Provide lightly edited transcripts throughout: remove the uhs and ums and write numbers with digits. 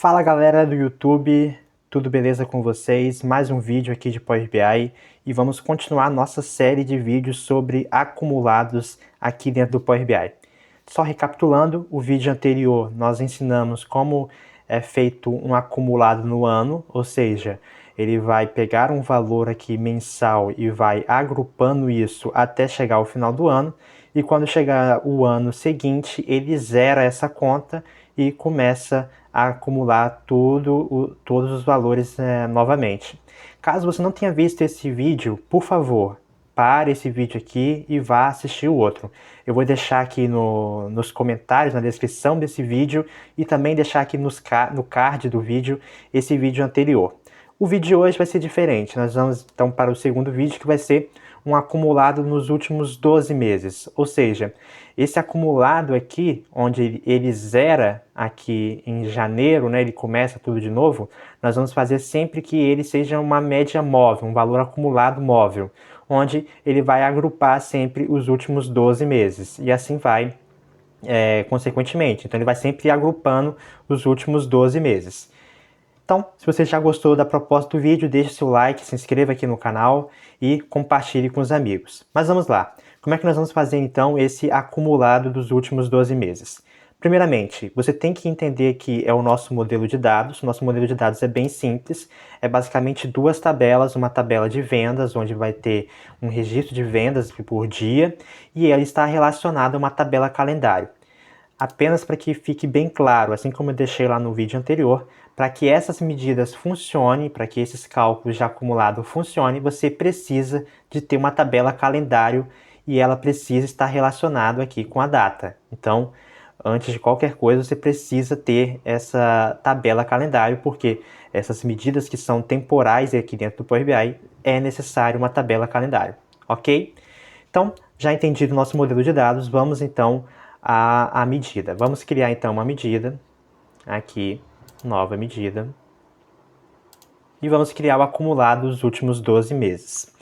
Fala galera do YouTube, tudo beleza com vocês? Mais um vídeo aqui de Power BI e vamos continuar nossa série de vídeos sobre acumulados aqui dentro do Power BI. Só recapitulando, o vídeo anterior nós ensinamos como é feito um acumulado no ano, ou seja, ele vai pegar um valor aqui mensal e vai agrupando isso até chegar ao final do ano, e quando chegar o ano seguinte, ele zera essa conta e começa a acumular todos os valores novamente. Caso você não tenha visto esse vídeo, por favor, pare esse vídeo aqui e vá assistir o outro. Eu vou deixar aqui nos comentários, na descrição desse vídeo, e também deixar aqui no card do vídeo esse vídeo anterior. O vídeo de hoje vai ser diferente, nós vamos então para o segundo vídeo, que vai ser um acumulado nos últimos 12 meses, ou seja, esse acumulado aqui, onde ele zera aqui em janeiro, né, ele começa tudo de novo, nós vamos fazer sempre que ele seja uma média móvel, um valor acumulado móvel, onde ele vai agrupar sempre os últimos 12 meses, e assim vai consequentemente. Então ele vai sempre agrupando os últimos 12 meses. Então, se você já gostou da proposta do vídeo, deixe seu like, se inscreva aqui no canal e compartilhe com os amigos. Mas vamos lá. Como é que nós vamos fazer então esse acumulado dos últimos 12 meses? Primeiramente, você tem que entender que é o nosso modelo de dados. O nosso modelo de dados é bem simples. É basicamente duas tabelas, uma tabela de vendas, onde vai ter um registro de vendas por dia, e ela está relacionada a uma tabela calendário. Apenas para que fique bem claro, assim como eu deixei lá no vídeo anterior, para que essas medidas funcionem, para que esses cálculos de acumulado funcionem, você precisa de ter uma tabela calendário e ela precisa estar relacionada aqui com a data. Então, antes de qualquer coisa, você precisa ter essa tabela calendário, porque essas medidas que são temporais aqui dentro do Power BI, é necessário uma tabela calendário, ok? Então, já entendido o nosso modelo de dados, vamos então à medida. Vamos criar então uma medida, aqui, nova medida, e vamos criar o acumulado dos últimos 12 meses.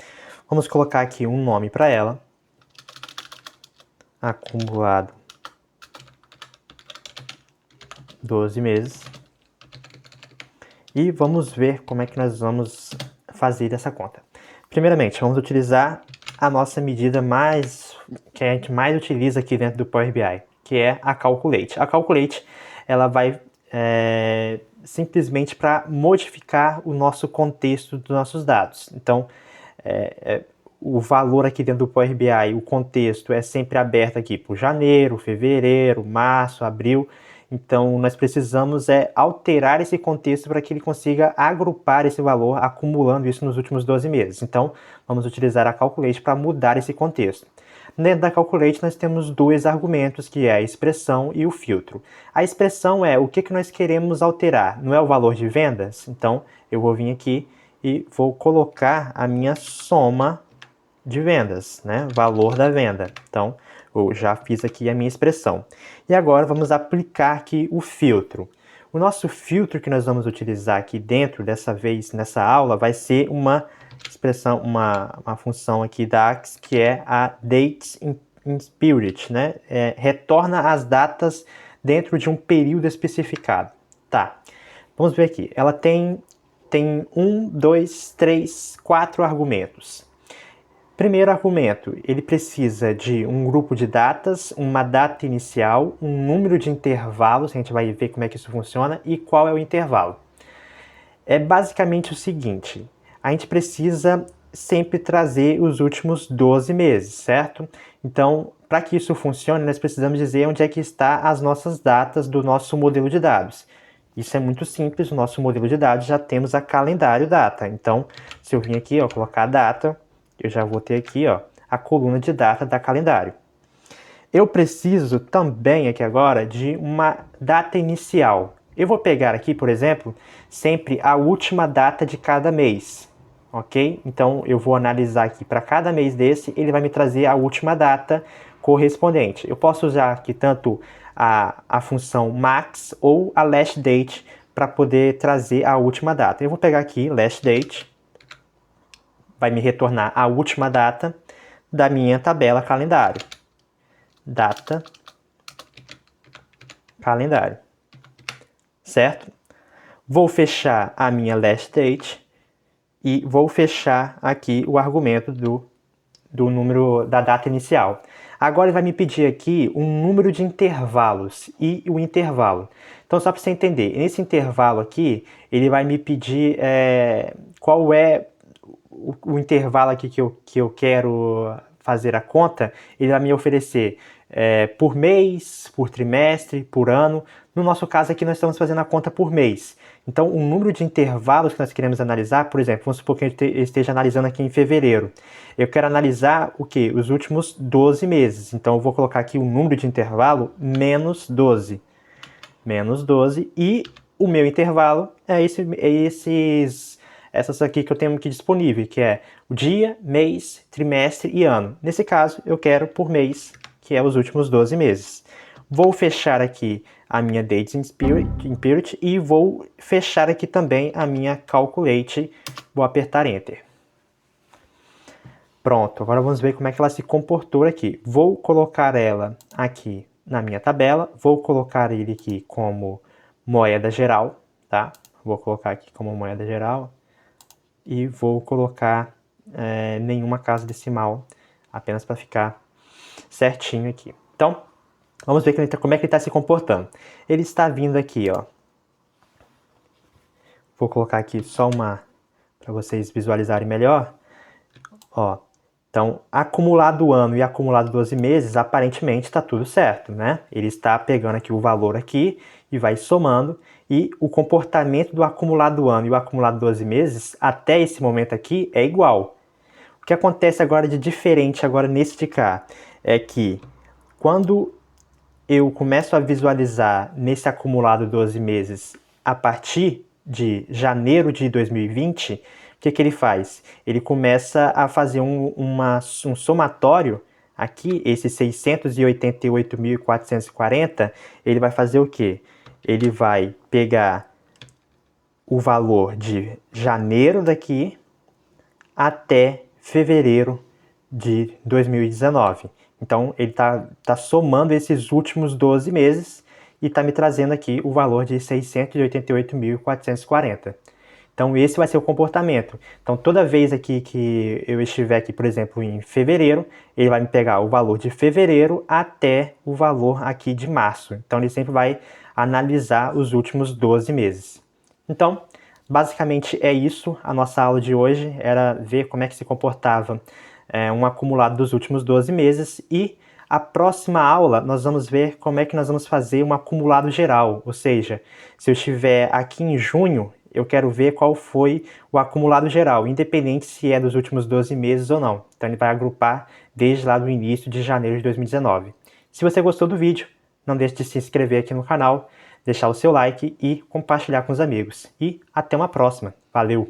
Vamos colocar aqui um nome para ela, acumulado 12 meses, e vamos ver como é que nós vamos fazer essa conta. Primeiramente, vamos utilizar a nossa medida que a gente mais utiliza aqui dentro do Power BI, que é a Calculate. A Calculate, ela vai simplesmente para modificar o nosso contexto dos nossos dados. Então, o valor aqui dentro do Power BI, o contexto é sempre aberto aqui por janeiro, fevereiro, março, abril. Então, nós precisamos alterar esse contexto para que ele consiga agrupar esse valor, acumulando isso nos últimos 12 meses. Então, vamos utilizar a Calculate para mudar esse contexto. Dentro da Calculate, nós temos dois argumentos, que é a expressão e o filtro. A expressão é o que nós queremos alterar, não é o valor de vendas? Então, eu vou vir aqui e vou colocar a minha soma de vendas, né? Valor da venda. Então, eu já fiz aqui a minha expressão. E agora vamos aplicar aqui o filtro. O nosso filtro que nós vamos utilizar aqui dentro, dessa vez, nessa aula, vai ser uma expressão, uma função aqui da AX, que é a Dates in Spirit, né? Retorna as datas dentro de um período especificado. Tá, vamos ver aqui. Ela tem 1, 2, 3, 4 argumentos. Primeiro argumento, ele precisa de um grupo de datas, uma data inicial, um número de intervalos, a gente vai ver como é que isso funciona, e qual é o intervalo. É basicamente o seguinte, a gente precisa sempre trazer os últimos 12 meses, certo? Então, para que isso funcione, nós precisamos dizer onde é que está as nossas datas do nosso modelo de dados. Isso é muito simples, no nosso modelo de dados já temos a calendário data. Então, se eu vim aqui, colocar a data, eu já vou ter aqui, a coluna de data da calendário. Eu preciso também aqui agora de uma data inicial. Eu vou pegar aqui, por exemplo, sempre a última data de cada mês, ok? Então, eu vou analisar aqui para cada mês desse, ele vai me trazer a última data correspondente. Eu posso usar aqui tanto a função max ou a last date para poder trazer a última data. Eu vou pegar aqui last date, vai me retornar a última data da minha tabela calendário. Data, calendário. Certo? Vou fechar a minha last date e vou fechar aqui o argumento do número da data inicial. Agora ele vai me pedir aqui um número de intervalos e o intervalo. Então, só para você entender, nesse intervalo aqui, ele vai me pedir qual é o intervalo aqui que eu quero fazer a conta. Ele vai me oferecer por mês, por trimestre, por ano. No nosso caso aqui, nós estamos fazendo a conta por mês. Então, o número de intervalos que nós queremos analisar, por exemplo, vamos supor que eu esteja analisando aqui em fevereiro. Eu quero analisar o quê? Os últimos 12 meses. Então, eu vou colocar aqui o número de intervalo menos 12. Menos 12. E o meu intervalo é essas aqui que eu tenho aqui disponível, que é o dia, mês, trimestre e ano. Nesse caso, eu quero por mês, que é os últimos 12 meses. Vou fechar aqui a minha Dates in Period e vou fechar aqui também a minha Calculate. Vou apertar Enter. Pronto, agora vamos ver como é que ela se comportou aqui. Vou colocar ela aqui na minha tabela, vou colocar ele aqui como moeda geral, tá? Vou colocar aqui como moeda geral e vou colocar nenhuma casa decimal, apenas para ficar certinho aqui. Então, vamos ver como é que ele está se comportando. Ele está vindo aqui, ó. Vou colocar aqui só uma para vocês visualizarem melhor. Ó, então, acumulado ano e acumulado 12 meses, aparentemente está tudo certo, né? Ele está pegando aqui o valor aqui e vai somando. E o comportamento do acumulado ano e o acumulado 12 meses, até esse momento aqui, é igual. O que acontece agora de diferente agora nesse de cá é que quando eu começo a visualizar nesse acumulado 12 meses a partir de janeiro de 2020, o que ele faz? Ele começa a fazer um somatório aqui, esse 688.440, ele vai fazer o quê? Ele vai pegar o valor de janeiro daqui até fevereiro de 2019. Então, ele está somando esses últimos 12 meses e está me trazendo aqui o valor de 688.440. Então, esse vai ser o comportamento. Então, toda vez aqui que eu estiver aqui, por exemplo, em fevereiro, ele vai me pegar o valor de fevereiro até o valor aqui de março. Então, ele sempre vai analisar os últimos 12 meses. Então, basicamente é isso. A nossa aula de hoje era ver como é que se comportava um acumulado dos últimos 12 meses e a próxima aula nós vamos ver como é que nós vamos fazer um acumulado geral, ou seja, se eu estiver aqui em junho, eu quero ver qual foi o acumulado geral, independente se é dos últimos 12 meses ou não. Então ele vai agrupar desde lá do início de janeiro de 2019. Se você gostou do vídeo, não deixe de se inscrever aqui no canal, deixar o seu like e compartilhar com os amigos. E até uma próxima. Valeu!